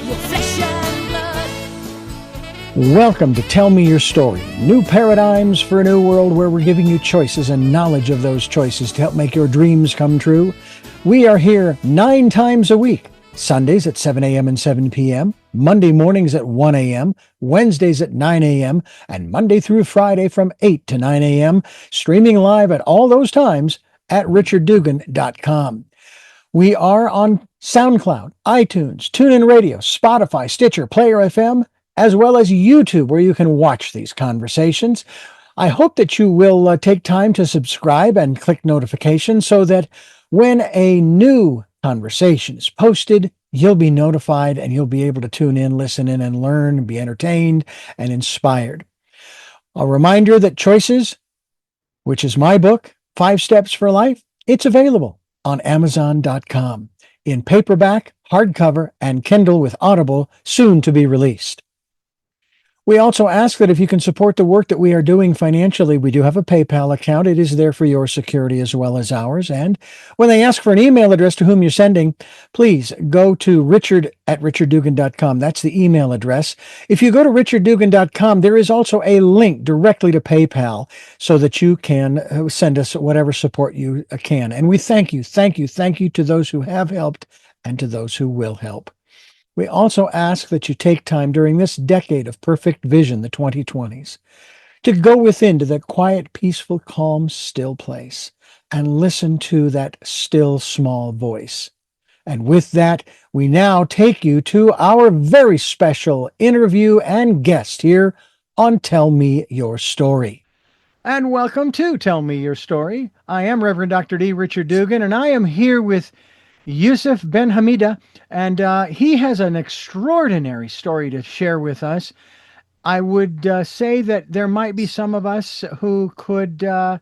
your flesh and blood. Welcome to Tell Me Your Story, new paradigms for a new world where we're giving you choices and knowledge of those choices to help make your dreams come true. We are here 9 times a week, Sundays at 7 a.m. and 7 p.m., Monday mornings at 1 a.m., Wednesdays at 9 a.m., and Monday through Friday from 8 to 9 a.m., streaming live at all those times at richarddugan.com. We are on SoundCloud, iTunes, TuneIn Radio, Spotify, Stitcher, Player FM, as well as YouTube, where you can watch these conversations. I hope that you will take time to subscribe and click notifications so that when a new conversation is posted, you'll be notified and you'll be able to tune in, listen in, and learn, be entertained and inspired. A reminder that Choices, which is my book, 5 Steps for Life, it's available on Amazon.com in paperback, hardcover, and Kindle with Audible, soon to be released. We also ask that if you can support the work that we are doing financially, we do have a PayPal account. It is there for your security as well as ours. And when they ask for an email address to whom you're sending, please go to richard@richarddugan.com. That's the email address. If you go to richarddugan.com, there is also a link directly to PayPal so that you can send us whatever support you can. And we thank you to those who have helped and to those who will help. We also ask that you take time during this decade of perfect vision, the 2020s, to go within to that quiet, peaceful, calm, still place and listen to that still, small voice. And with that, we now take you to our very special interview and guest here on Tell Me Your Story. And welcome to Tell Me Your Story. I am Reverend Dr. D. Richard Dugan, and I am here with YOUSEF BENHAMIDA, and he has an extraordinary story to share with us. I would say that there might be some of us who could, I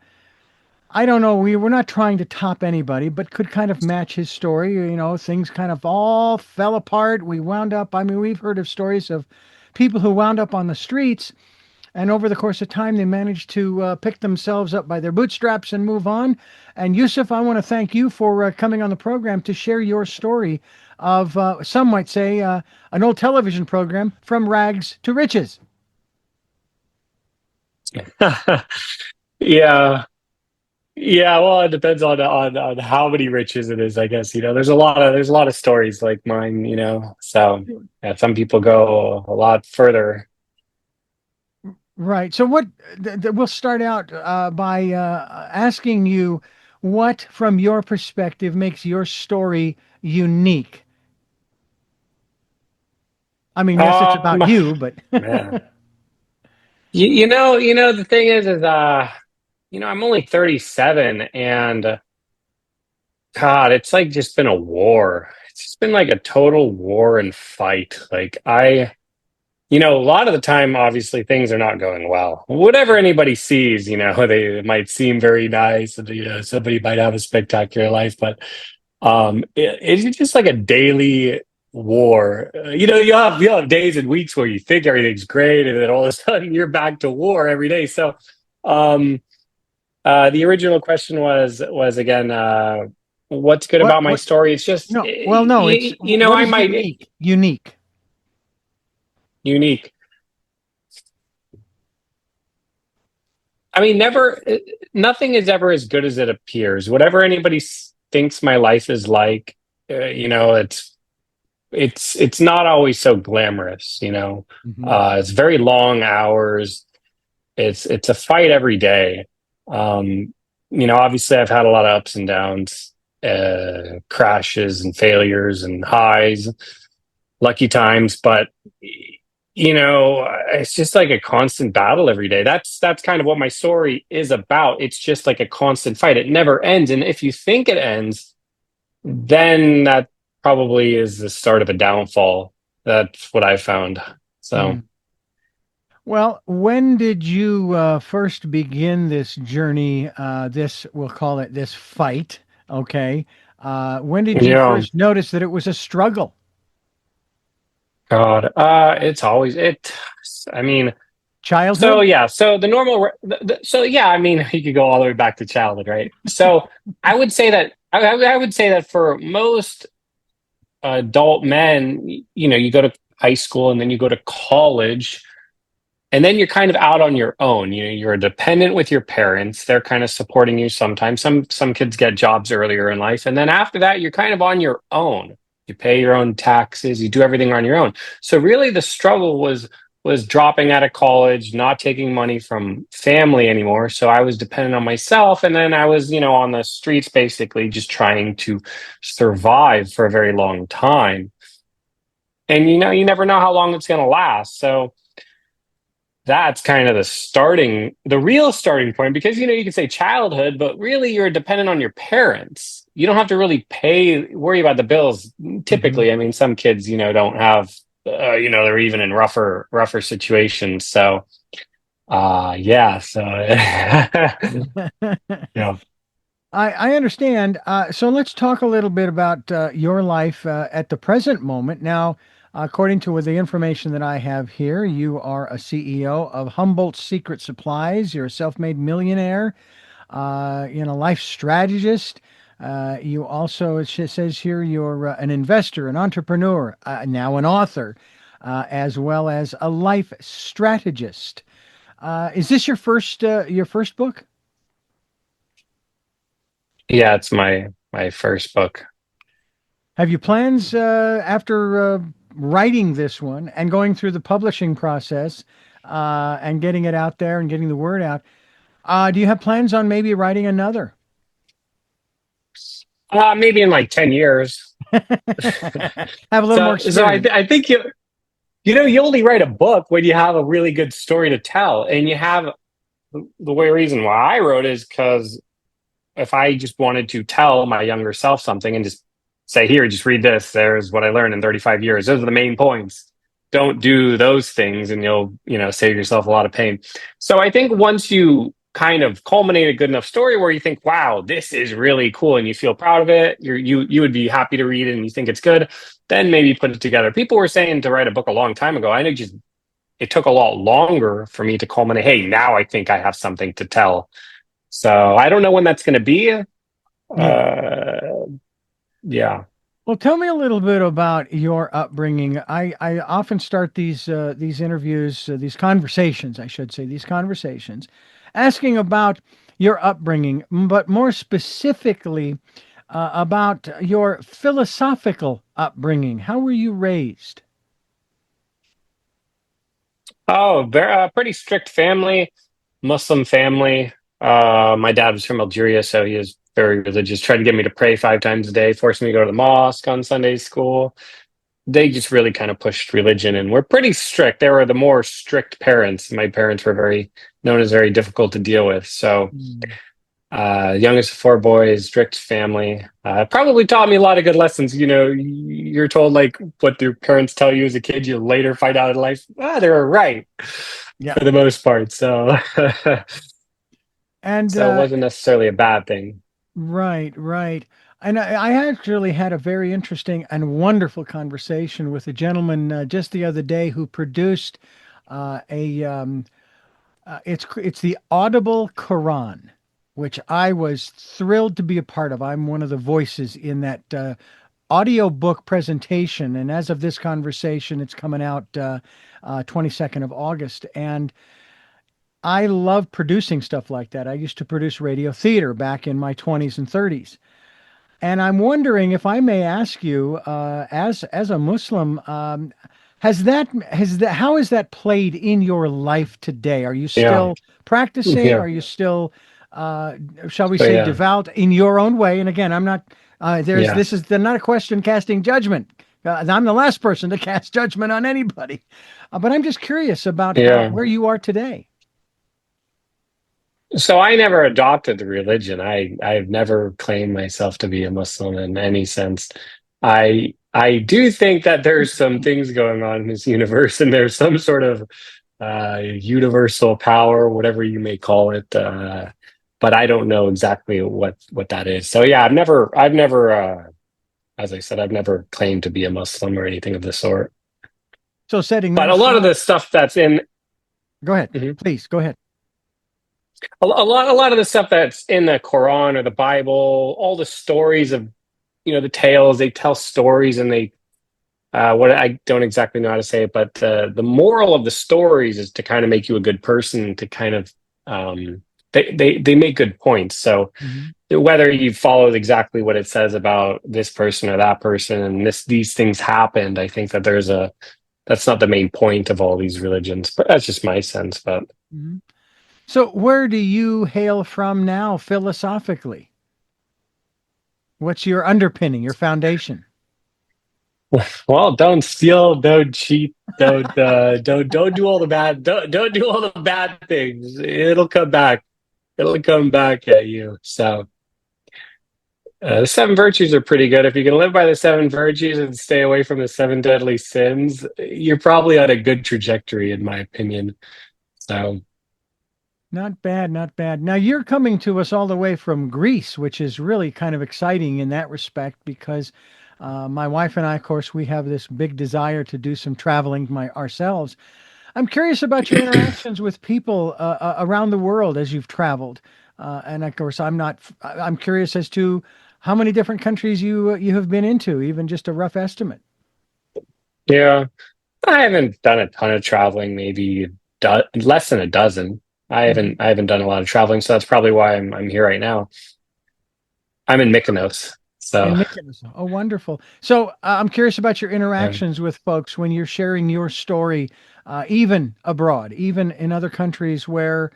don't know, we're not trying to top anybody, but could kind of match his story. You know, things kind of all fell apart. We wound up, we've heard of stories of people who wound up on the streets, and over the course of time, they managed to pick themselves up by their bootstraps and move on. And YOUSEF, I want to thank you for coming on the program to share your story of, some might say, an old television program, From Rags to Riches. Yeah. Well, it depends on how many riches it is, I guess. You know, there's a lot of stories like mine. You know, so yeah, some people go a lot further. Right. So we'll start out by asking you what, from your perspective, makes your story unique. I mean, yes, it's about you, but you know, the thing is, I'm only 37, and God, it's like just been a war. It's just been like a total war and fight. Like a lot of the time, obviously, things are not going well. Whatever anybody sees, they might seem very nice, and somebody might have a spectacular life, but it's just like a daily war. You have days and weeks where you think everything's great, and then all of a sudden you're back to war every day. So, the original question was again, what's good about my story? It's just unique. I mean, nothing is ever as good as it appears. Whatever anybody thinks my life is like, it's not always so glamorous. Mm-hmm. It's very long hours. It's a fight every day. Obviously I've had a lot of ups and downs, crashes and failures and highs, lucky times, but it's just like a constant battle every day. That's kind of what my story is about. It's just like a constant fight. It never ends. And if you think it ends, then that probably is the start of a downfall. That's what I found. So. Well, when did you first begin this journey? We'll call it this fight. Okay. When did you first notice that it was a struggle? God, it's always childhood. So the normal. You could go all the way back to childhood, right? So I would say that for most adult men, you go to high school and then you go to college, and then you're kind of out on your own. You're dependent with your parents. They're kind of supporting you sometimes. Some kids get jobs earlier in life, and then after that, you're kind of on your own. You pay your own taxes. You do everything on your own. So really, the struggle was dropping out of college, not taking money from family anymore. So I was dependent on myself, and then I was, on the streets basically, just trying to survive for a very long time. And you never know how long it's going to last. So that's kind of the real starting point, because you can say childhood, but really you're dependent on your parents. You don't have to really worry about the bills typically. I mean, some kids don't have they're even in rougher situations. So yeah, so yeah. I understand. So let's talk a little bit about your life at the present moment. Now, according to the information that I have here, you are a CEO of Humboldt's Secret Supplies. You're a self-made millionaire, life strategist. You also, it says here, you're an investor, an entrepreneur, now an author, as well as a life strategist. Is this your first book? Yeah, it's my first book. Have you plans after writing this one and going through the publishing process and getting it out there and getting the word out? Do you have plans on maybe writing another? Maybe in like 10 years. Have a little more experience. So I think you only write a book when you have a really good story to tell. And you have the reason why I wrote is because if I just wanted to tell my younger self something and just say, here, just read this, there's what I learned in 35 years. Those are the main points. Don't do those things and you'll, save yourself a lot of pain. So I think once you kind of culminate a good enough story where you think, wow, this is really cool, and you feel proud of it, you would be happy to read it and you think it's good, then maybe put it together. People were saying to write a book a long time ago. I know it took a lot longer for me to culminate. Hey, now I think I have something to tell. So I don't know when that's going to be. Yeah. Well, tell me a little bit about your upbringing. I often start these interviews, these conversations, I should say, asking about your upbringing, but more specifically about your philosophical upbringing. How were you raised? Oh, very pretty strict family, Muslim family. My dad was from Algeria, so he is very religious. Tried to get me to pray 5 times a day, forced me to go to the mosque on Sunday school. They just really kind of pushed religion, and we're pretty strict. They were the more strict parents. My parents were known as very difficult to deal with. So, youngest of 4 boys, strict family. Probably taught me a lot of good lessons. You're told like what your parents tell you as a kid, you later find out in life, they were right for the most part. So, and so it wasn't necessarily a bad thing. Right, right. And I actually had a very interesting and wonderful conversation with a gentleman just the other day who produced it's the Audible Quran, which I was thrilled to be a part of. I'm one of the voices in that audio book presentation, and as of this conversation, it's coming out 22nd of August, and I love producing stuff like that. I used to produce radio theater back in my 20s and 30s. And I'm wondering if I may ask you, as a Muslim, how has that played in your life today? Are you still practicing? Yeah. Are you still, shall we say, devout in your own way? And again, I'm not. This is not a question casting judgment. I'm the last person to cast judgment on anybody, but I'm just curious about where you are today. So I never adopted the religion. I've never claimed myself to be a Muslim in any sense. I do think that there's some things going on in this universe, and there's some sort of universal power, whatever you may call it. But I don't know exactly what that is. So yeah, I've never, as I said, I've never claimed to be a Muslim or anything of the sort. So but a lot of the stuff that's in. Go ahead, please go ahead. A lot of the stuff that's in the Quran or the Bible, all the stories of, the tales, they tell stories and they what I don't exactly know how to say it, but the moral of the stories is to kind of make you a good person, to kind of they make good points. So whether you follow exactly what it says about this person or that person and these things happened, I think that that's not the main point of all these religions, but that's just my sense. But So where do you hail from now philosophically? What's your underpinning, your foundation? well, don't steal, don't cheat, don't do all the bad, don't do all the bad things. It'll come back. It'll come back at you. So the seven virtues are pretty good. If you can live by the seven virtues and stay away from the seven deadly sins, you're probably on a good trajectory, in my opinion. So Not bad, not bad. Now you're coming to us all the way from Greece, which is really kind of exciting in that respect because my wife and I, of course, we have this big desire to do some traveling ourselves. I'm curious about your interactions with people around the world as you've traveled, and of course, I'm curious as to how many different countries you have been into, even just a rough estimate. yeah, I haven't done a ton of traveling, maybe less than a dozen. I haven't done a lot of traveling, so that's probably why I'm here right now. I'm in Mykonos, so In Mykonos. Oh, wonderful. So I'm curious about your yeah. interactions with folks when you're sharing your story, even abroad, even in other countries where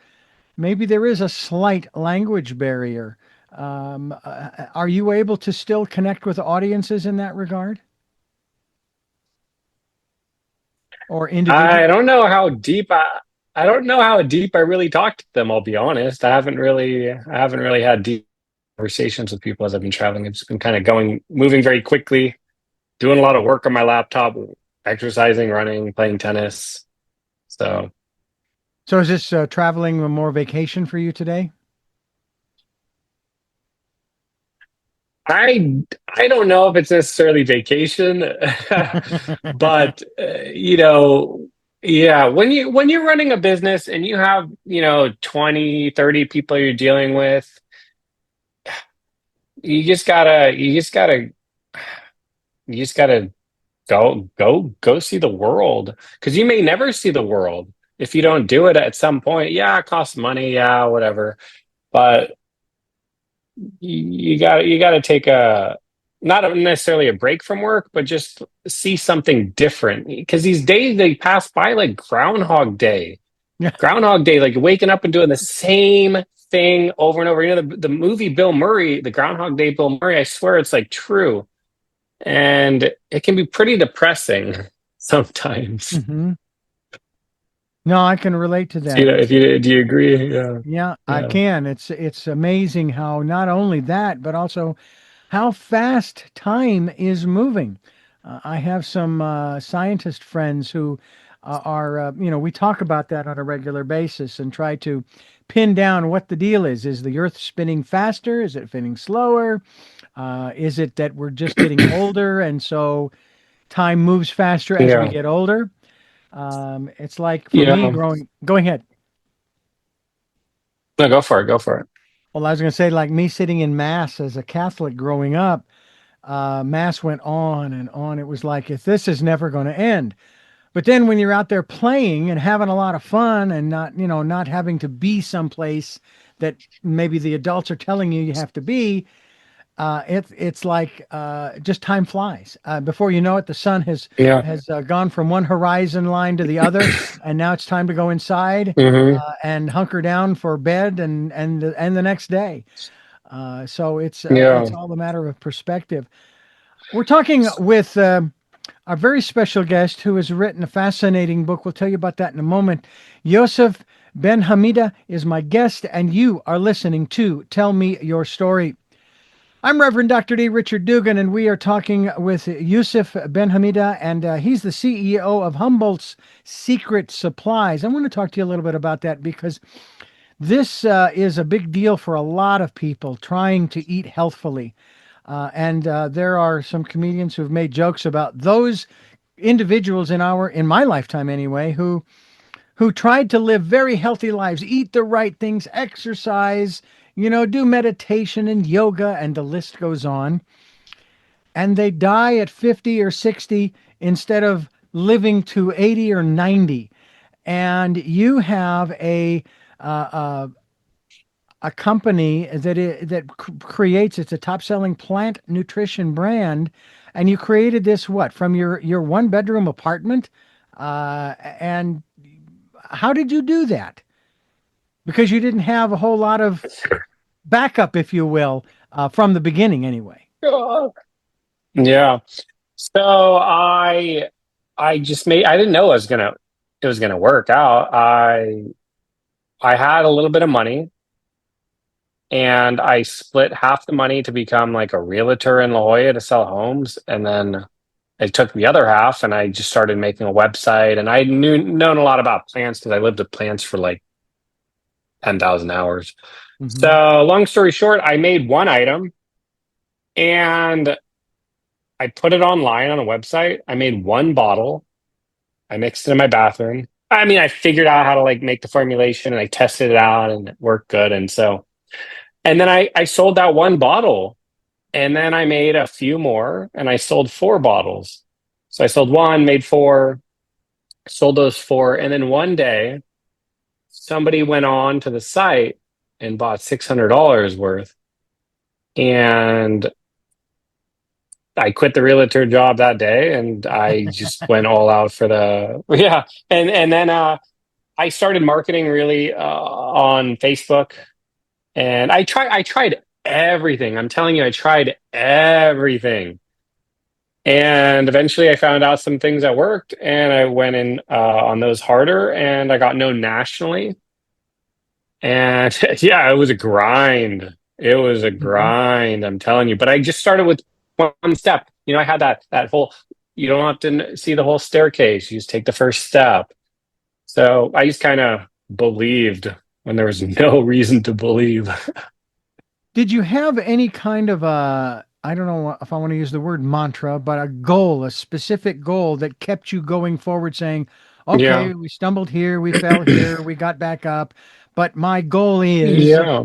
maybe there is a slight language barrier. Are you able to still connect with audiences in that regard or I individuals? don't know how deep I don't know how deep I really talked to them. I'll be honest. I haven't really had deep conversations with people as I've been traveling. It's been kind of moving very quickly, doing a lot of work on my laptop, exercising, running, playing tennis. So So is this traveling a more vacation for you today? I I don't know if it's necessarily vacation, but yeah, when you're running a business and you have 20, 30 people you're dealing with, you just gotta go see the world, because you may never see the world if you don't do it at some point. Yeah, it costs money, yeah, whatever, but you gotta take not necessarily a break from work, but just see something different, because these days they pass by like Yeah. Groundhog Day, like waking up and doing the same thing over and over. The movie Bill Murray, the Groundhog Day Bill Murray, I swear it's like true. And it can be pretty depressing sometimes. hmm No, I can relate to You that. know, if you do you agree? Yeah. Yeah, I Yeah. can. It's amazing how not only that, but also how fast time is moving. I have some scientist friends who we talk about that on a regular basis and try to pin down what the deal is. Is the Earth spinning faster? Is it spinning slower? Is it that we're just getting older and so time moves faster as we Yeah. get older? It's like for me Yeah. going ahead. No, go for it. Go for it. Well, I was going to say, like me sitting in Mass as a Catholic growing up, Mass went on and on. It was like, if this is never going to end. But then when you're out there playing and having a lot of fun and not having to be someplace that maybe the adults are telling you have to be, it's like just time flies. Before you know it, the sun has Yeah. gone from one horizon line to the other, and now it's time to go inside Hmm. and hunker down for bed and the next day. So Yeah. it's all a matter of perspective. We're talking with our very special guest who has written a fascinating book. We'll tell you about that in a moment. YOUSEF Benhamida is my guest, and you are listening to Tell Me Your Story. I'm Reverend Dr. D. Richard Dugan, and we are talking with YOUSEF Benhamida, and he's the CEO of Humboldt's Secret Supplies. I want to talk to you a little bit about that because this is a big deal for a lot of people trying to eat healthfully. And there are some comedians who've made jokes about those individuals in my lifetime anyway, who tried to live very healthy lives, eat the right things, exercise, do meditation and yoga, and the list goes on. And they die at 50 or 60 instead of living to 80 or 90. And you have a company that creates, it's a top selling plant nutrition brand, and you created this what, from your one bedroom apartment, and how did you do that? Because you didn't have a whole lot of backup, if you will, from the beginning anyway. Yeah. So I just made, I didn't know it was gonna work out. I had a little bit of money, and I split half the money to become like a realtor in La Jolla to sell homes, and then I took the other half and I just started making a website. And I known a lot about plants because I lived with plants for like 10,000 hours. Mm-hmm. So long story short, I made one item and I put it online on a website. I made one bottle. I mixed it in my bathroom. I mean, I figured out how to like make the formulation and I tested it out and it worked good. And then I sold that one bottle, and then I made a few more and I sold four bottles. So I sold one, made four, sold those four. And then one day somebody went on to the site and bought $600 worth. And I quit the realtor job that day and I just went all out for yeah. And then I started marketing really on Facebook, and I tried everything. I'm telling you, I tried everything. And eventually I found out some things that worked, and I went in on those harder, and I got known nationally. And yeah, it was a grind. It was a Mm-hmm. grind, I'm telling you. But I just started with one step. You know, I had that whole, you don't have to see the whole staircase. You just take the first step. So I just kind of believed when there was no reason to believe. Did you have any kind of I don't know if I want to use the word mantra, but a goal, a specific goal that kept you going forward, saying, Yeah. okay, we stumbled here, we fell here, we got back up, but my goal is, Yeah.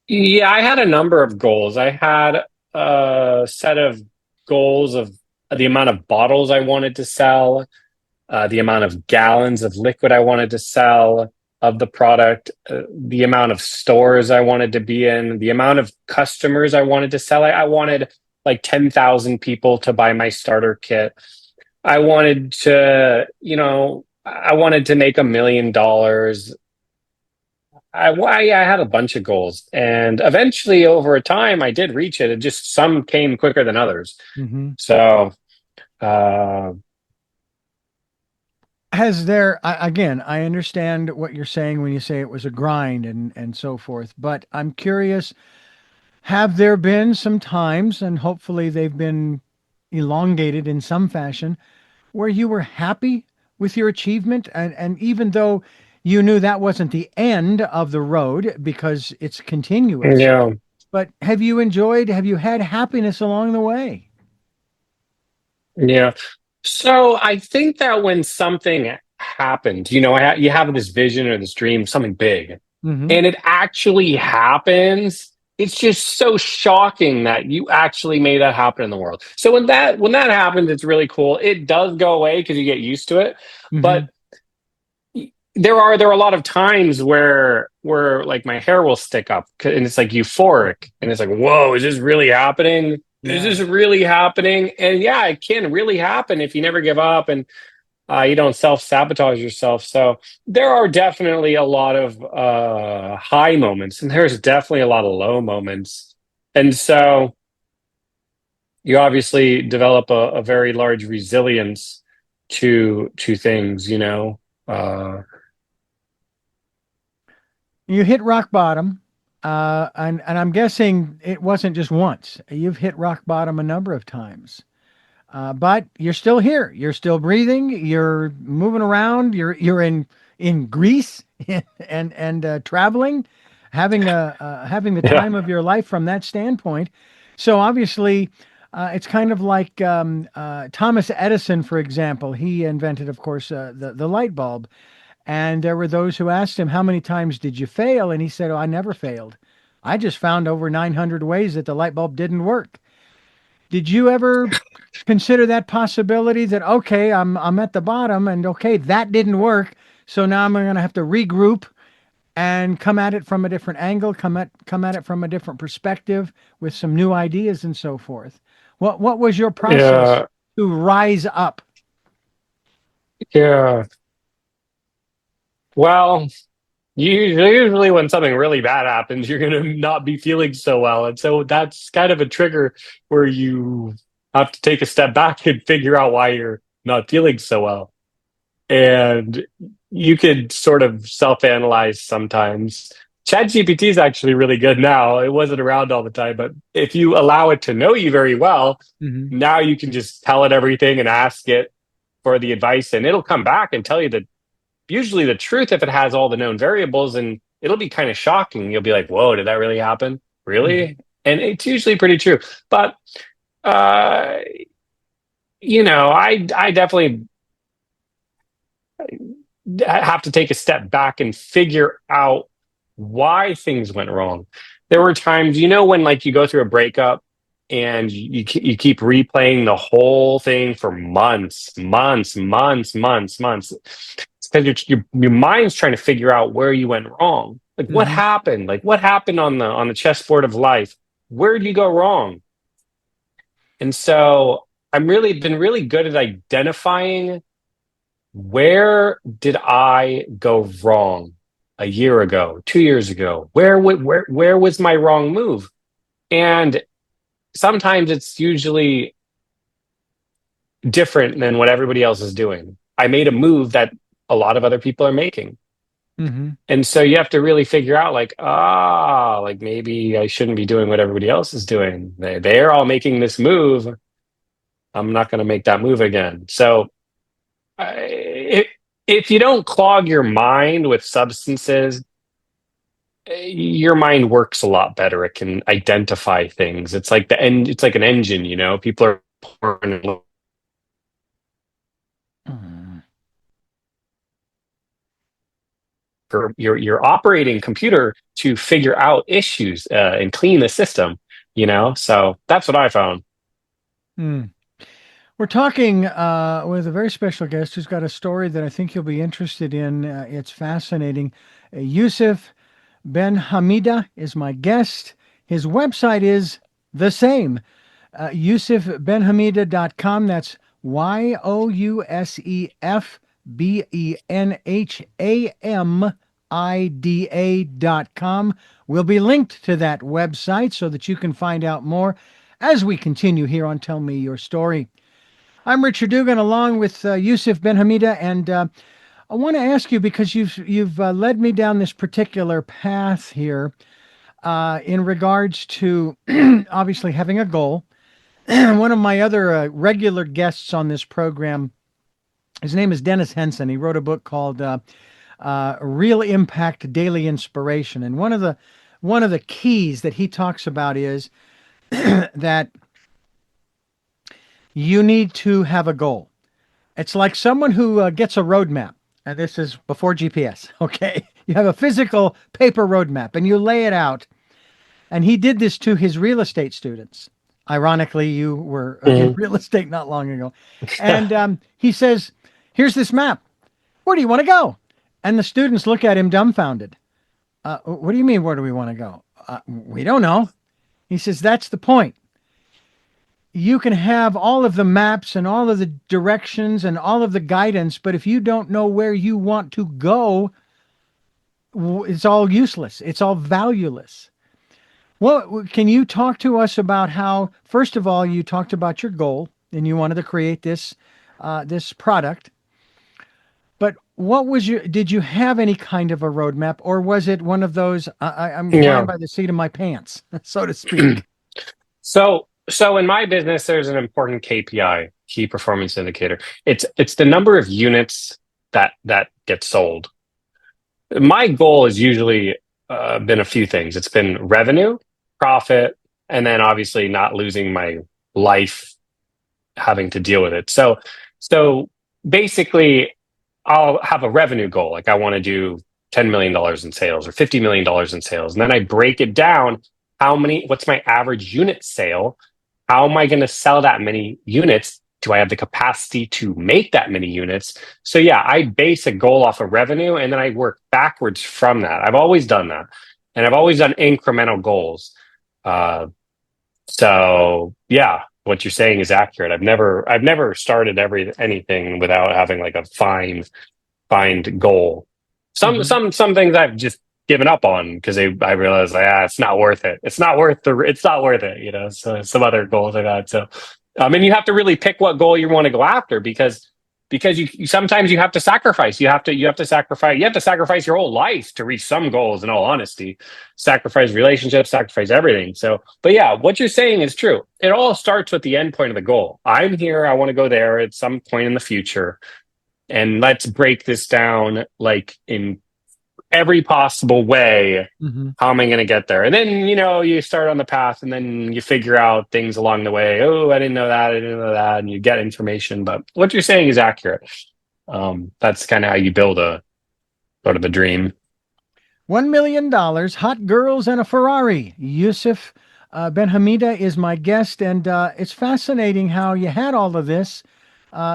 Yeah, I had a number of goals. I had a set of goals of the amount of bottles I wanted to sell, the amount of gallons of liquid I wanted to sell of the product, the amount of stores I wanted to be in, the amount of customers I wanted to sell. I wanted like 10,000 people to buy my starter kit. I wanted to, I wanted to make $1 million. I had a bunch of goals, and eventually, over time, I did reach it. It just some came quicker than others. Mhm. So, uh, Has there, again, I understand what you're saying when you say it was a grind and so forth, but I'm curious, have there been some times, and hopefully they've been elongated in some fashion, where you were happy with your achievement, and even though you knew that wasn't the end of the road because it's continuous, yeah, but have you had happiness along the way? yeah. So I think that when something happens, you have this vision or this dream, something big, Hmm. and it actually happens. It's just so shocking that you actually made that happen in the world. So when that happens, it's really cool. It does go away because you get used to it, Hmm. but there are a lot of times where like my hair will stick up and it's like euphoric and it's like, whoa, is this really happening? Is Yeah. this really happening? And yeah, it can really happen if you never give up and you don't self-sabotage yourself. So there are definitely a lot of high moments, and there's definitely a lot of low moments. And so you obviously develop a very large resilience to things, You hit rock bottom, and I'm guessing it wasn't just once. You've hit rock bottom a number of times, but you're still here. You're still breathing. You're moving around. You're in Greece and traveling, having the yeah. time of your life from that standpoint. So obviously, it's kind of like Thomas Edison, for example. He invented, of course, the light bulb. And there were those who asked him, how many times did you fail? And he said, oh, I never failed. I just found over 900 ways that the light bulb didn't work. Did you ever consider that possibility that, okay, I'm at the bottom and okay, that didn't work. So now I'm going to have to regroup and come at it from a different angle, come at it from a different perspective with some new ideas and so forth. What was your process Yeah. to rise up? Yeah. Well, usually when something really bad happens, you're going to not be feeling so well. And so that's kind of a trigger where you have to take a step back and figure out why you're not feeling so well. And you could sort of self-analyze sometimes. ChatGPT is actually really good now. It wasn't around all the time, but if you allow it to know you very well, now you can just tell it everything and ask it for the advice, and it'll come back and tell you that usually the truth if it has all the known variables, and it'll be kind of shocking. You'll be like, whoa, did that really happen? Really? And it's usually pretty true. But, I definitely have to take a step back and figure out why things went wrong. There were times, when like you go through a breakup and you keep replaying the whole thing for months. It's because your mind's trying to figure out where you went wrong. Like what happened? Like what happened on the chessboard of life? Where did you go wrong? And so I've been really good at identifying where did I go wrong a year ago, 2 years ago? Where was my wrong move? And sometimes it's usually different than what everybody else is doing. I made a move that a lot of other people are making. And so you have to really figure out like maybe I shouldn't be doing what everybody else is doing. They're all making this move. I'm not going to make that move again. So if you don't clog your mind with substances, your mind works a lot better. It can identify things. It's like it's like an engine, People are pouring for your operating computer to figure out issues and clean the system, So that's what I found. We're talking with a very special guest who's got a story that I think you'll be interested in. It's fascinating. YOUSEF Benhamida is my guest. His website is the same, yousefbenhamida.com. That's YOUSEFBENHAMIDA.com. We'll be linked to that website so that you can find out more as we continue here on Tell Me Your Story. I'm Richard Dugan along with YOUSEF Benhamida, and I want to ask you, because you've led me down this particular path here in regards to obviously having a goal. One of my other regular guests on this program, his name is Dennis Henson. He wrote a book called Real Impact Daily Inspiration, and one of the keys that he talks about is that you need to have a goal. It's like someone who gets a roadmap, and this is before GPS, okay? You have a physical paper roadmap, and you lay it out. And he did this to his real estate students. Ironically, you were in real estate not long ago. And he says, here's this map. Where do you want to go? And the students look at him dumbfounded. What do you mean, where do we want to go? We don't know. He says, that's the point. You can have all of the maps and all of the directions and all of the guidance, but if you don't know where you want to go, it's all useless. It's all valueless. Well, can you talk to us about how, first of all, you talked about your goal and you wanted to create this product, but did you have any kind of a roadmap, or was it one of those, I'm flying by the seat of my pants, so to speak? So in my business, there's an important KPI, key performance indicator. It's the number of units that get sold. My goal has usually been a few things. It's been revenue, profit, and then obviously not losing my life having to deal with it. So basically, I'll have a revenue goal. Like I want to do $10 million in sales or $50 million in sales. And then I break it down. What's my average unit sale? how am I going to sell that many units? Do I have the capacity to make that many units? So yeah, I base a goal off of revenue and then I work backwards from that. I've always done that. And I've always done incremental goals. So yeah, what you're saying is accurate. I've never started anything without having like a find goal. Some things I've just given up on because I realized like, it's not worth it. It's not worth it, you know. So some other goals I got. So and you have to really pick what goal you want to go after because you sometimes you have to sacrifice. You have to sacrifice your whole life to reach some goals, in all honesty. Sacrifice relationships, sacrifice everything. So but yeah, what you're saying is true. It all starts with the end point of the goal. I'm here, I want to go there at some point in the future. And let's break this down like in every possible way. How am I going to get there? And then, you know, you start on the path and then you figure out things along the way. Oh, I didn't know that. And you get information. But what you're saying is accurate. That's kind of how you build a sort of a dream. $1 million, hot girls, and a Ferrari. YOUSEF Benhamida is my guest. And it's fascinating how you had all of this.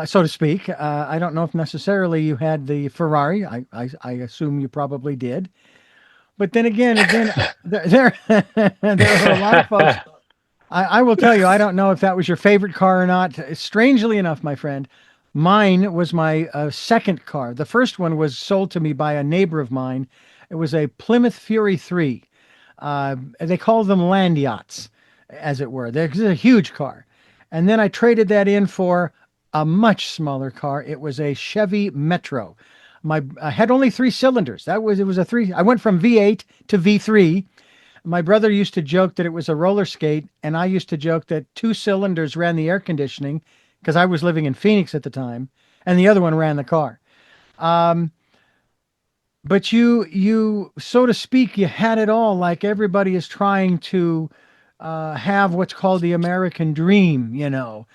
So to speak. I don't know if necessarily you had the Ferrari. I assume you probably did. But then again, there are a lot of folks. I will tell you, I don't know if that was your favorite car or not. Strangely enough, my friend, mine was my second car. The first one was sold to me by a neighbor of mine. It was a Plymouth Fury 3. They call them land yachts, as it were. They're a huge car. And then I traded that in for a much smaller car. It was a Chevy Metro. I had only 3 cylinders. It was a 3. I went from V8 to V3. My brother used to joke that it was a roller skate, and I used to joke that 2 cylinders ran the air conditioning because I was living in Phoenix at the time, and the other one ran the car. But you, so to speak, you had it all. Like everybody is trying to have what's called the American dream, you know.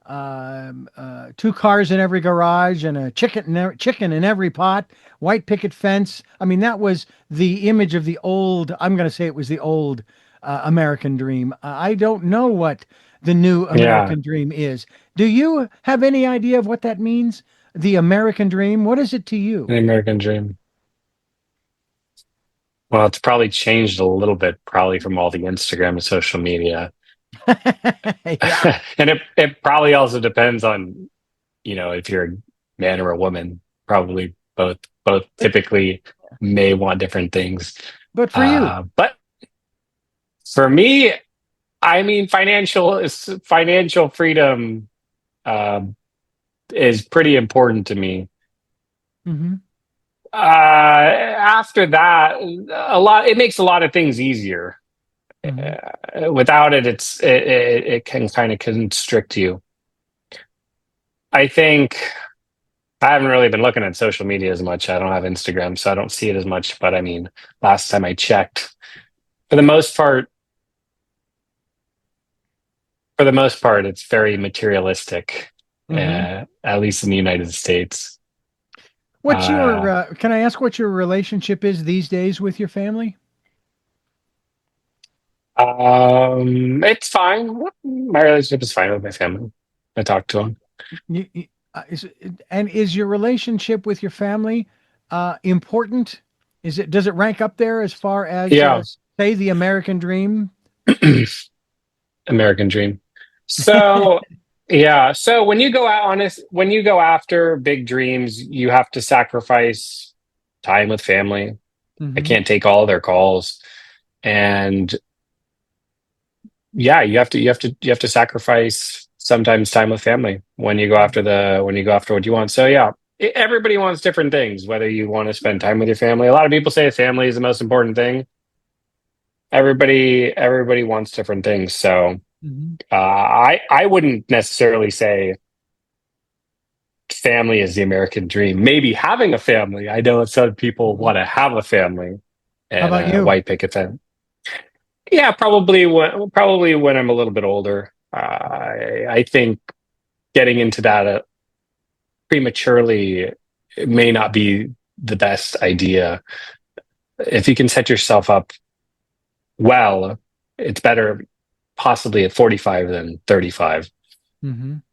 2 cars in every garage and a chicken in every pot, white picket fence. I mean, that was the image of the old, I'm going to say it was the old American dream. I don't know what the new American dream is. Do you have any idea of what that means? The American dream? What is it to you? The American dream. Well, it's probably changed a little bit, probably from all the Instagram and social media. And it probably also depends on, you know, if you're a man or a woman. Probably both typically may want different things. But for you, but for me, I mean, financial freedom is pretty important to me. After that, it makes a lot of things easier. Without it, it can kind of constrict you. I think I haven't really been looking at social media as much. I don't have Instagram, so I don't see it as much. But I mean, last time I checked, for the most part, it's very materialistic, at least in the United States. What's your? Can I ask what your relationship is these days with your family? It's fine. My relationship is fine with my family. I talk to them. Is your relationship with your family important? Does it rank up there as far as say the American dream? American dream. So so when you go after big dreams, you have to sacrifice time with family. I can't take all their calls, and you have to sacrifice sometimes time with family when you go after what you want. So yeah, everybody wants different things, whether you want to spend time with your family. A lot of people say family is the most important thing. Everybody wants different things. So I wouldn't necessarily say family is the American dream. Maybe having a family. I know some people want to have a family. And how about you? White picket fence. Yeah, probably when I'm a little bit older. I think getting into that prematurely may not be the best idea. If you can set yourself up well, it's better possibly at 45 than 35,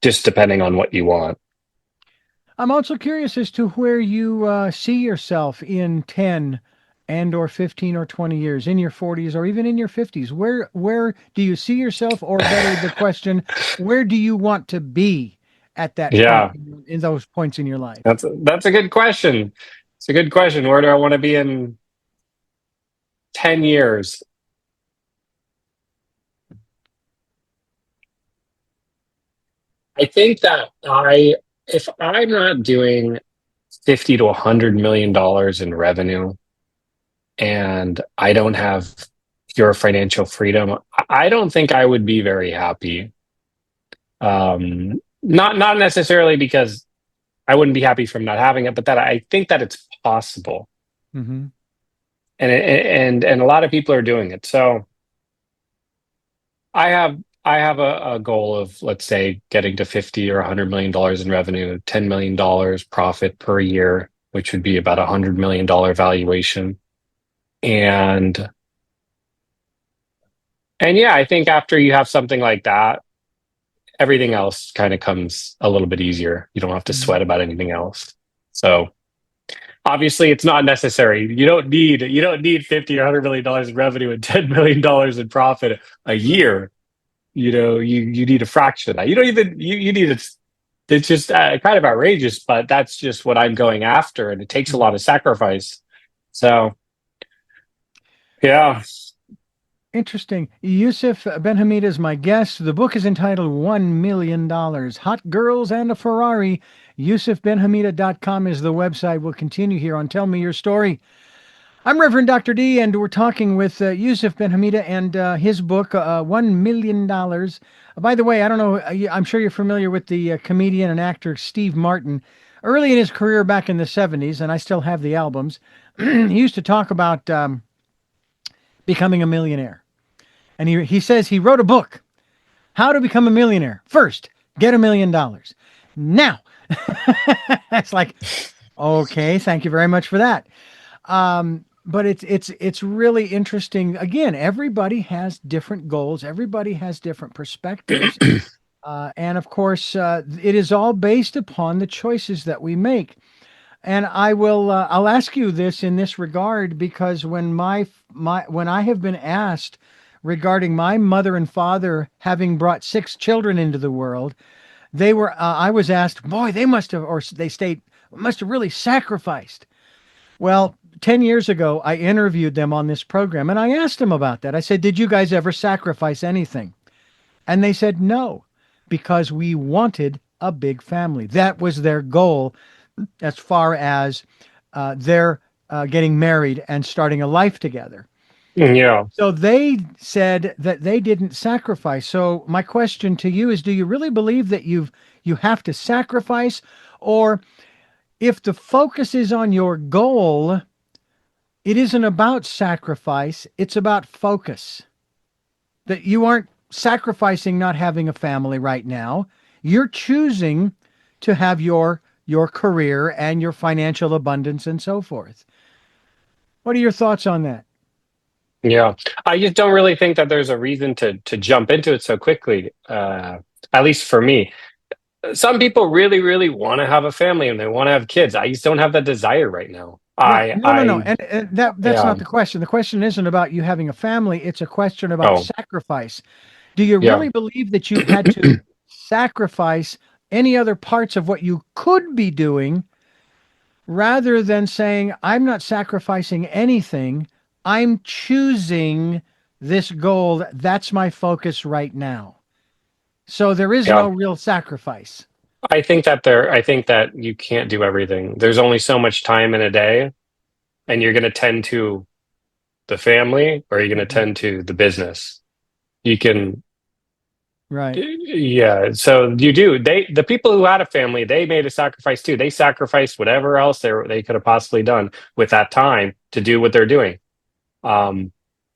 just depending on what you want. I'm also curious as to where you see yourself in 10 and or 15 or 20 years, in your 40s or even in your 50s. Where do you see yourself, or better the question, where do you want to be at that Yeah, point, in those points in your life? that's a good question. It's a good question. Where do I want to be in 10 years? I think that if I'm not doing 50 to $100 million in revenue, and I don't have pure financial freedom, I don't think I would be very happy. Not necessarily because I wouldn't be happy from not having it, but that I think that it's possible, and a lot of people are doing it. So I have a goal of, let's say, getting to 50 or $100 million in revenue, $10 million profit per year, which would be about $100 million valuation. And yeah, I think after you have something like that, everything else kind of comes a little bit easier. You don't have to sweat about anything else. So obviously it's not necessary. You don't need 50 or $100 million in revenue and $10 million in profit a year. You need a fraction of that. You don't even you need it's just kind of outrageous, but that's just what I'm going after, and it takes a lot of sacrifice. So yeah. Interesting. YOUSEF Benhamida is my guest. The book is entitled $1 Million, Hot Girls and a Ferrari. YOUSEFBenhamida.com is the website. We'll continue here on Tell Me Your Story. I'm Reverend Dr. D, and we're talking with YOUSEF Benhamida and his book, $1 Million. By the way, I don't know, I'm sure you're familiar with the comedian and actor Steve Martin. Early in his career back in the 70s, and I still have the albums, he used to talk about becoming a millionaire. And he says he wrote a book, How to Become a Millionaire. First, get $1 million. Now, it's like, okay, thank you very much for that. But it's really interesting. Again, everybody has different goals. Everybody has different perspectives. And of course, it is all based upon the choices that we make. And I'll ask you this in this regard, because when when I have been asked regarding my mother and father having brought 6 children into the world, I was asked, boy, they must have really sacrificed. Well, 10 years ago, I interviewed them on this program, and I asked them about that. I said, did you guys ever sacrifice anything? And they said no, because we wanted a big family. That was their goal as far as their getting married and starting a life together. Yeah. So they said that they didn't sacrifice. So my question to you is, do you really believe that you have to sacrifice? Or if the focus is on your goal, it isn't about sacrifice, it's about focus. That you aren't sacrificing not having a family right now. You're choosing to have your career and your financial abundance and so forth. What are your thoughts on that? Yeah, I just don't really think that there's a reason to jump into it so quickly. At least for me, some people really, really want to have a family and they want to have kids. I just don't have that desire right now. Right. No. And that's yeah. not the question. The question isn't about you having a family. It's a question about Oh. sacrifice. Do you Yeah. really believe that you had to sacrifice any other parts of what you could be doing, rather than saying, I'm not sacrificing anything, I'm choosing this goal, that's my focus right now? So there is no real sacrifice. I think that you can't do everything. There's only so much time in a day, and you're going to tend to the family, or you're going to tend to the business. You can, right? Yeah. So you do. The people who had a family, they made a sacrifice too. They sacrificed whatever else they could have possibly done with that time to do what they're doing.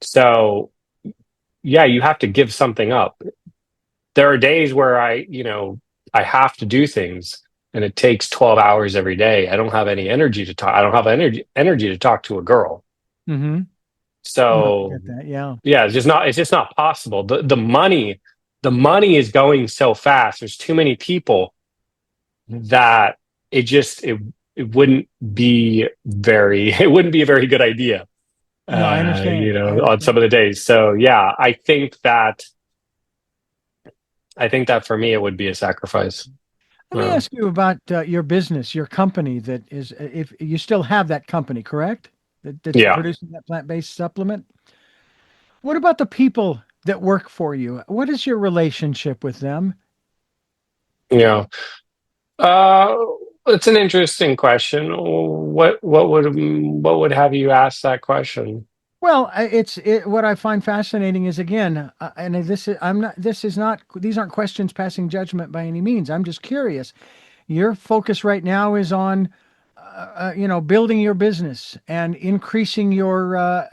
So yeah, you have to give something up. There are days where I have to do things, and it takes 12 hours every day. I don't have any energy to talk. I don't have energy to talk to a girl. Mm-hmm. No, I So get that. Yeah. yeah, it's just not possible. The money is going so fast. There's too many people that it wouldn't be very it wouldn't be a very good idea, No, I understand. I on some understand. of the days. So yeah, I think that for me it would be a sacrifice. Let me ask you about your business, your company that is, if you still have that company, correct? That's Yeah, producing that plant-based supplement. What about the people that work for you? What is your relationship with them? yeah. Uh, it's an interesting question. What would have you ask that question? Well, what I find fascinating is again, and this is I'm not this is not these aren't questions passing judgment by any means. I'm just curious. Your focus right now is on, building your business and increasing your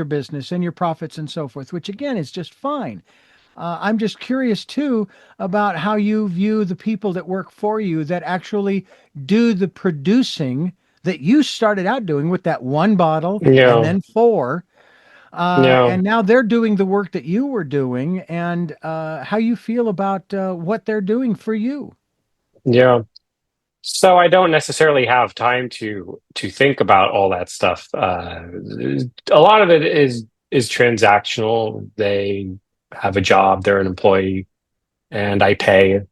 business and your profits and so forth, which again is just fine. I'm just curious too about how you view the people that work for you that actually do the producing that you started out doing with that one bottle and Yeah, then four. yeah, And now they're doing the work that you were doing, and how you feel about what they're doing for you. yeah. So I don't necessarily have time to think about all that stuff. A lot of it is transactional. They have a job, they're an employee, and I pay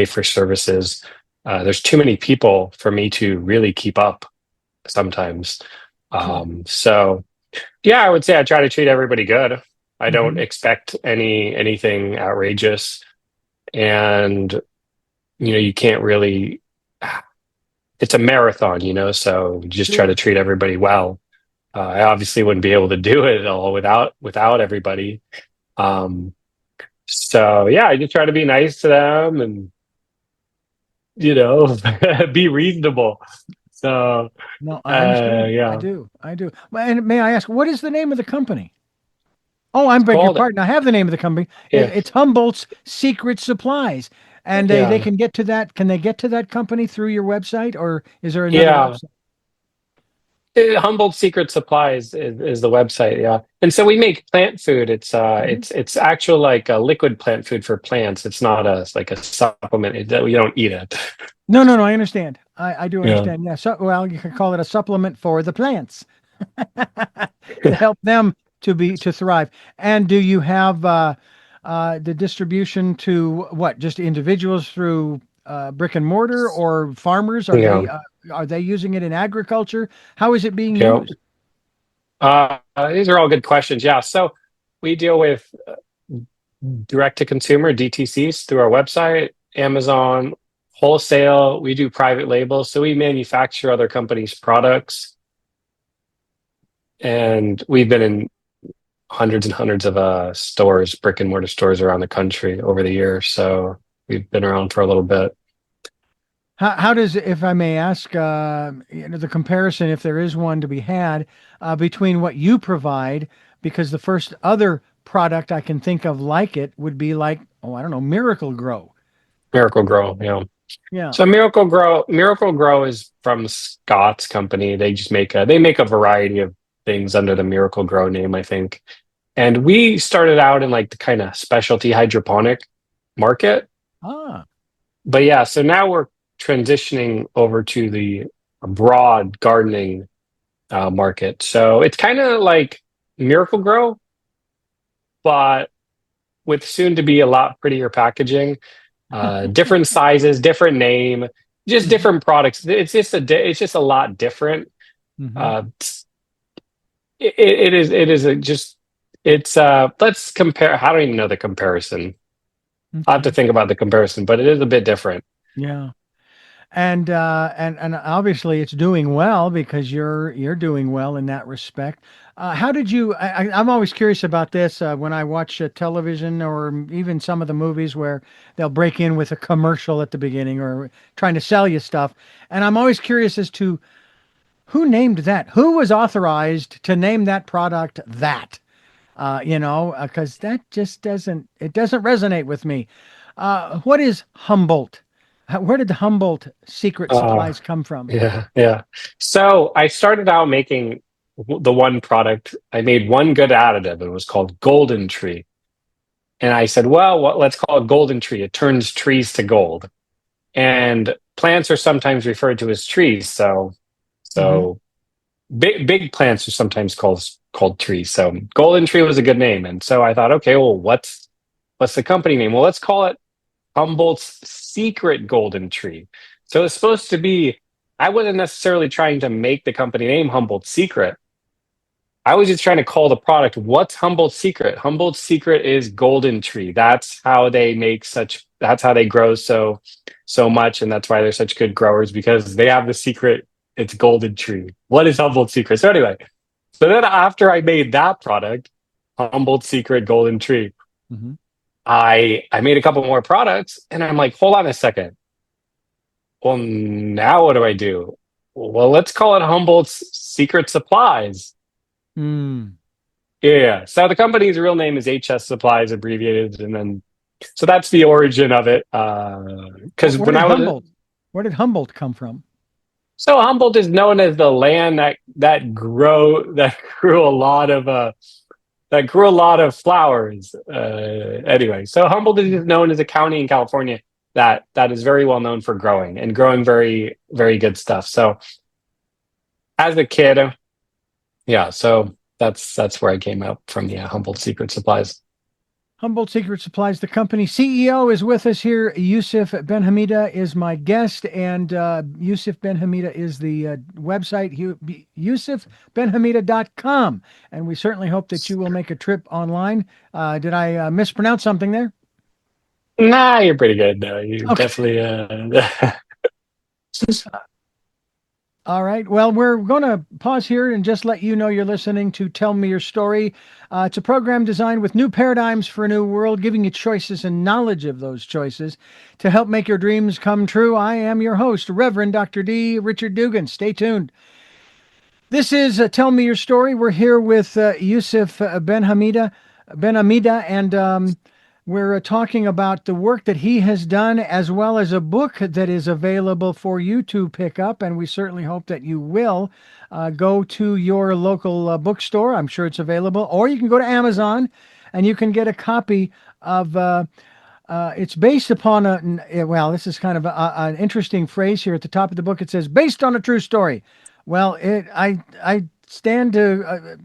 for services. There's too many people for me to really keep up sometimes. Sure. So yeah, I would say I try to treat everybody good. I don't Hmm. expect anything outrageous, and you can't really. It's a marathon, so just try to Sure. treat everybody well. I obviously wouldn't be able to do it all without everybody. Um, so yeah, I just try to be nice to them and be reasonable. So No, I understand. I yeah, do. I do. And may I ask, what is the name of the company? Oh, I'm it's beg your called pardon. I have the name of the company. yeah, It's Humboldt's Secret Supplies. And they yeah, can get to that. Can they get to that company through your website, or is there another yeah. website? Humboldt Secret Supply is the website, yeah. And so we make plant food. Mhm. It's actual like a liquid plant food for plants. It's not like a supplement. You don't eat it. No, no, no. I understand. I do Yeah. understand. Yeah. So, well, you could call it a supplement for the plants to help them to thrive. And do you have the distribution to what? Just individuals through brick and mortar or farmers? Yeah. Are they using it in agriculture? How is it being Yeah. used? These are all good questions. Yeah. So we deal with direct to consumer DTCs through our website, Amazon, wholesale. We do private labels. So we manufacture other companies' products. And we've been in hundreds and hundreds of stores, brick and mortar stores around the country over the years. So we've been around for a little bit. How does, if I may ask, the comparison, if there is one to be had, between what you provide, because the first other product I can think of like it would be like, oh, I don't know, Miracle Grow. Miracle Grow, yeah. Yeah. So Miracle Grow is from Scott's company. They make a variety of things under the Miracle Grow name, I think. And we started out in like the kind of specialty hydroponic market. Ah. But yeah, so now we're transitioning over to the broad gardening market. So it's kind of like Miracle Grow, but with soon to be a lot prettier packaging, different sizes, different name, just Hmm. different products. It's just a lot different. Hmm. Uh, it is a just it's let's compare. I don't even know the comparison. I have to Okay. think about the comparison, but it is a bit different. Yeah. And obviously it's doing well because you're doing well in that respect. How did you? I'm always curious about this when I watch television or even some of the movies where they'll break in with a commercial at the beginning or trying to sell you stuff, and I'm always curious as to who named that, who was authorized to name that product that, because that just doesn't resonate with me. What is Humboldt? Where did the Humboldt secret Uh, supplies come from? yeah, yeah. So I started out making the one product. I made one good additive. It was called Golden Tree. And I said, well, let's call it Golden Tree. It turns trees to gold. And plants are sometimes referred to as trees. So big plants are sometimes called trees. So Golden Tree was a good name. And so I thought, okay, well, what's the company name? Well, let's call it Humboldt's Secret Golden Tree. So it's supposed to be, I wasn't necessarily trying to make the company name Humboldt's Secret. I was just trying to call the product, what's Humboldt's Secret? Humboldt's Secret is Golden Tree. That's how they that's how they grow so much. And that's why they're such good growers, because they have the secret. It's Golden Tree. What is Humboldt's Secret? So anyway, so then after I made that product, Humboldt's Secret Golden Tree, I made a couple more products, and I'm like, hold on a second. Well, now what do I do? Well, let's call it Humboldt's Secret Supplies. Yeah. So the company's real name is HS Supplies, abbreviated, and then so that's the origin of it. Because when where did Humboldt come from? So Humboldt is known as the land that grew a lot of flowers. Anyway, so Humboldt is known as a county in California that is very well known for growing very, very good stuff. So as a kid, yeah, so that's where I came up from. Yeah, Humboldt Secret Supplies. Humboldt Secret Supplies, the company CEO, is with us here. YOUSEF Benhamida is my guest, and YOUSEF Benhamida is the website, yousefbenhamida.com. And we certainly hope that you will make a trip online. Did I mispronounce something there? Nah, you're pretty good. You definitely. All right. Well, we're going to pause here and just let you know you're listening to Tell Me Your Story. It's a program designed with new paradigms for a new world, giving you choices and knowledge of those choices to help make your dreams come true. I am your host, Reverend Dr. D. Richard Dugan. Stay tuned. This is Tell Me Your Story. We're here with YOUSEF Benhamida, and we're talking about the work that he has done, as well as a book that is available for you to pick up. And we certainly hope that you will go to your local bookstore. I'm sure it's available. Or you can go to Amazon and you can get a copy of, it's based upon this is kind of an interesting phrase here at the top of the book. It says, based on a true story. Well, I stand to...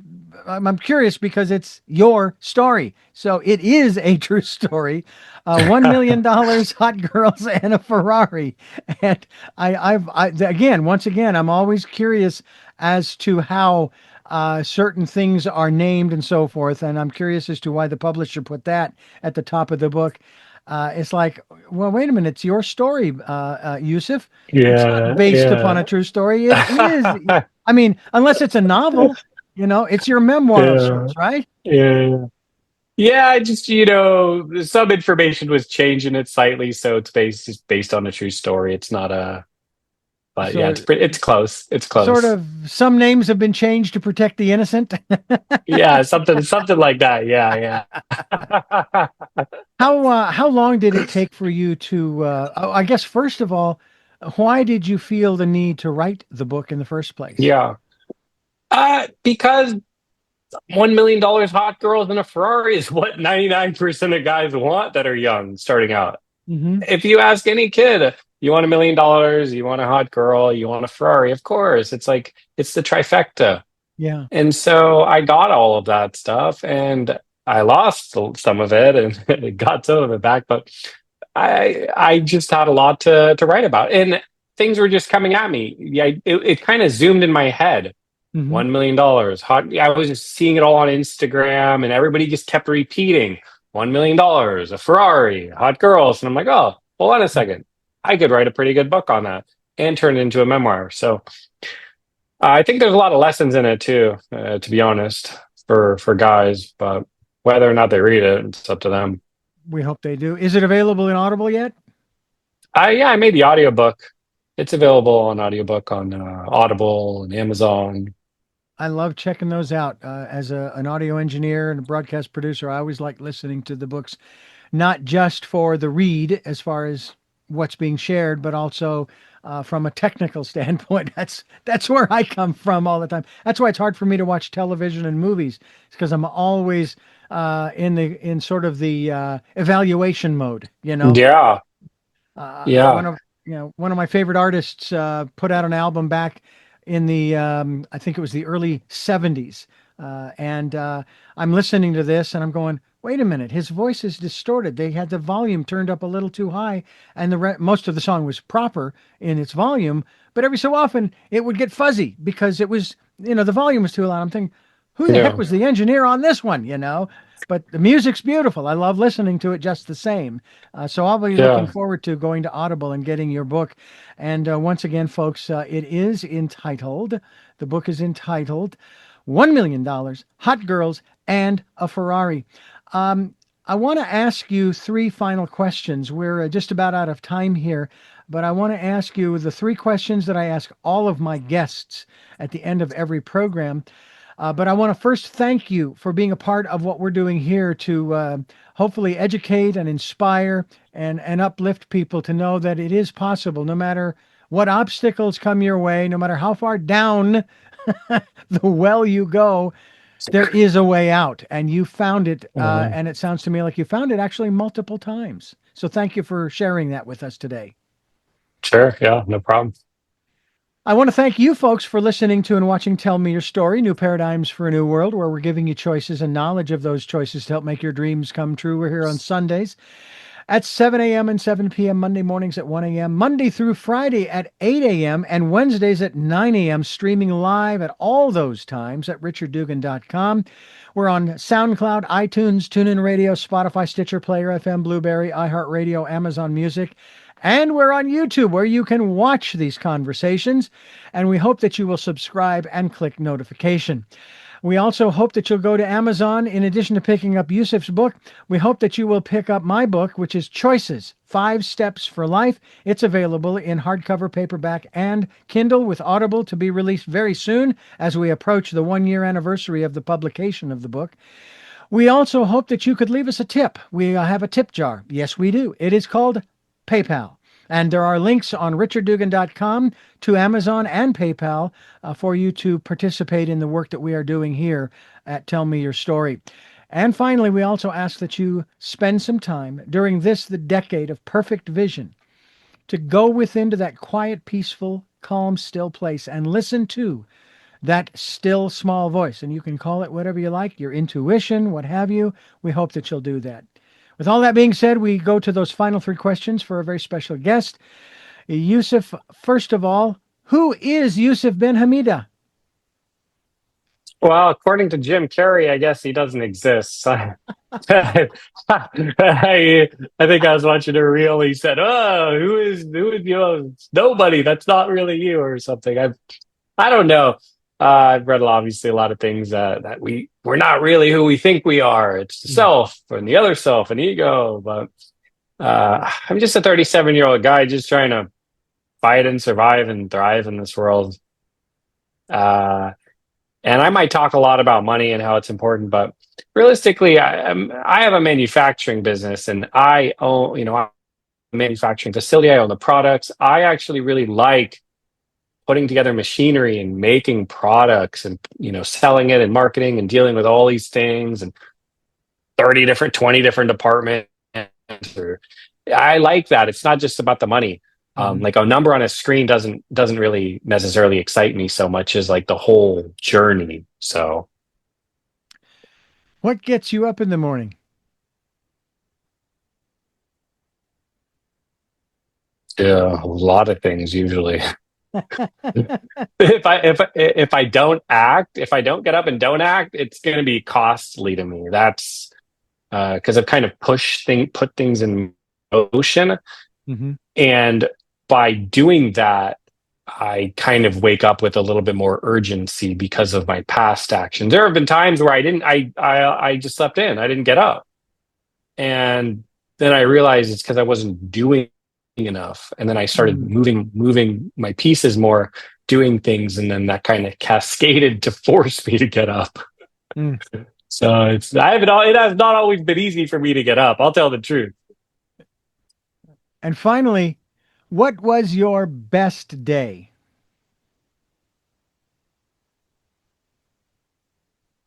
I'm curious because it's your story. So it is a true story. $1 million, hot girls, and a Ferrari. And once again, I'm always curious as to how certain things are named and so forth. And I'm curious as to why the publisher put that at the top of the book. It's like, well, wait a minute. It's your story, YOUSEF. Yeah, it's not based upon a true story. It is. I mean, unless it's a novel. It's your memoir of sorts, right? Yeah. Yeah, I just, some information was changed in it slightly, so it's based on a true story. It's not but yeah, it's close. It's close. Sort of, some names have been changed to protect the innocent. Yeah, something like that. Yeah. How long did it take for you to, I guess, first of all, why did you feel the need to write the book in the first place? Yeah. Because $1 million hot girls and a Ferrari is what 99% of guys want that are young, starting out. If you ask any kid, you want $1 million, you want a hot girl, you want a Ferrari, of course. It's like, it's the trifecta. Yeah. And so I got all of that stuff, and I lost some of it and got some of it back. But I just had a lot to write about, and things were just coming at me. Yeah, it kind of zoomed in my head. $1 million hot. I was just seeing it all on Instagram, and everybody just kept repeating $1 million, a Ferrari, hot girls. And I'm like, oh, hold on a second. I could write a pretty good book on that and turn it into a memoir. So I think there's a lot of lessons in it too, to be honest, for guys, but whether or not they read it, it's up to them. We hope they do. Is it available in Audible yet? Yeah, I made the audiobook. It's available on audiobook on Audible and Amazon. I love checking those out. As an audio engineer and a broadcast producer, I always like listening to the books, not just for the read, as far as what's being shared, but also from a technical standpoint. That's where I come from all the time. That's why it's hard for me to watch television and movies, because I'm always in sort of the evaluation mode. Yeah. Yeah. One of my favorite artists put out an album back in the I think it was the early 70s, and I'm listening to this and I'm going, wait a minute, his voice is distorted. They had the volume turned up a little too high, and most of the song was proper in its volume, but every so often it would get fuzzy because it was, the volume was too loud. I'm thinking, who the heck was the engineer on this one, But the music's beautiful. I love listening to it just the same. So I'll be looking forward to going to Audible and getting your book. And once again, folks, the book is entitled $1 Million, Hot Girls, and a Ferrari. I want to ask you three final questions. We're just about out of time here, but I want to ask you the three questions that I ask all of my guests at the end of every program. But I want to first thank you for being a part of what we're doing here to hopefully educate and inspire and uplift people to know that it is possible, no matter what obstacles come your way, no matter how far down the well you go, there is a way out, and you found it. And it sounds to me like you found it actually multiple times. So thank you for sharing that with us today. Sure. Yeah, no problem. I want to thank you folks for listening to and watching Tell Me Your Story, New Paradigms for a New World, where we're giving you choices and knowledge of those choices to help make your dreams come true. We're here on Sundays at 7 a.m. and 7 p.m., Monday mornings at 1 a.m., Monday through Friday at 8 a.m., and Wednesdays at 9 a.m., streaming live at all those times at richarddugan.com. We're on SoundCloud, iTunes, TuneIn Radio, Spotify, Stitcher, Player FM, Blueberry, iHeartRadio, Amazon Music, and we're on YouTube, where you can watch these conversations, and we hope that you will subscribe and click notification. We also hope that you'll go to Amazon. In addition to picking up Yousef's book, we hope that you will pick up my book, which is Choices, 5 Steps for Life. It's available in hardcover, paperback, and Kindle, with Audible to be released very soon as we approach the 1-year anniversary of the publication of the book. We also hope that you could leave us a tip. We have a tip jar. Yes, we do. It is called PayPal. And there are links on richarddugan.com to Amazon and PayPal for you to participate in the work that we are doing here at Tell Me Your Story. And finally, we also ask that you spend some time during the decade of perfect vision, to go within to that quiet, peaceful, calm, still place and listen to that still, small voice. And you can call it whatever you like, your intuition, what have you. We hope that you'll do that. With all that being said, we go to those final three questions for a very special guest. Yousef, first of all, who is Yousef Benhamida? Well, according to Jim Carrey, I guess he doesn't exist. I think I was watching a reel. He said, "Oh, who is you? Nobody. That's not really you," or something. I don't know. I've read obviously a lot of things that we're not really who we think we are. It's the self and the other self and ego. But I'm just a 37-year-old guy just trying to fight and survive and thrive in this world. And I might talk a lot about money and how it's important, but realistically, I have a manufacturing business, and I own, a manufacturing facility. I own the products. I actually really like putting together machinery and making products and, selling it and marketing and dealing with all these things and 20 different departments. I like that. It's not just about the money. Like a number on a screen doesn't really necessarily excite me so much as like the whole journey. So what gets you up in the morning? Yeah, a lot of things usually. If I don't get up and don't act, it's going to be costly to me. That's because I've kind of put things in motion, and by doing that, I kind of wake up with a little bit more urgency because of my past actions. There have been times where I just slept in. I didn't get up, and then I realized it's because I wasn't doing enough, and then I started moving my pieces more, doing things, and then that kind of cascaded to force me to get up. So it has not always been easy for me to get up. I'll tell the truth. And finally, What was your best day?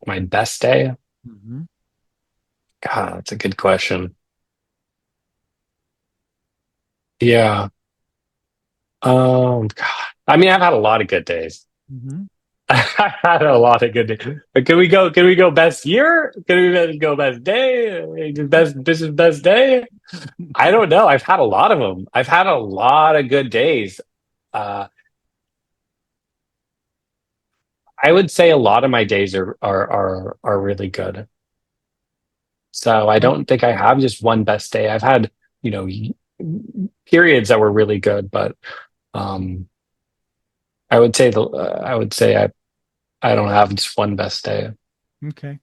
My best day? Mm-hmm. God, that's a good question. Yeah. God. I mean, I've had a lot of good days. Mm-hmm. I've had a lot of good days. But can we go best year? Can we go best day? This is best day? I don't know. I've had a lot of them. I've had a lot of good days. Uh, I would say a lot of my days are really good. So I don't think I have just one best day. I've had, you know, periods that were really good, but um, I don't have just one best day. Okay.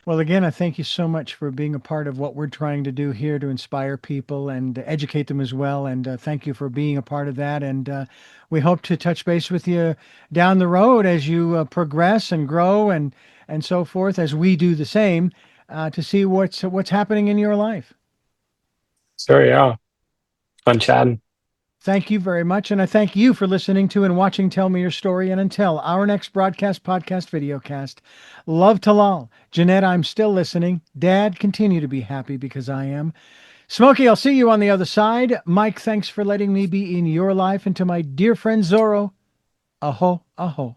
Well, again, I thank you so much for being a part of what we're trying to do here to inspire people and educate them as well. And thank you for being a part of that. And we hope to touch base with you down the road as you progress and grow and so forth, as we do the same, to see what's happening in your life. Sure, yeah, fun chatting. Thank you very much. And I thank you for listening to and watching Tell Me Your Story. And until our next broadcast, podcast, videocast, love Talal. Jeanette, I'm still listening. Dad, continue to be happy because I am. Smokey, I'll see you on the other side. Mike, thanks for letting me be in your life. And to my dear friend Zorro, aho, aho.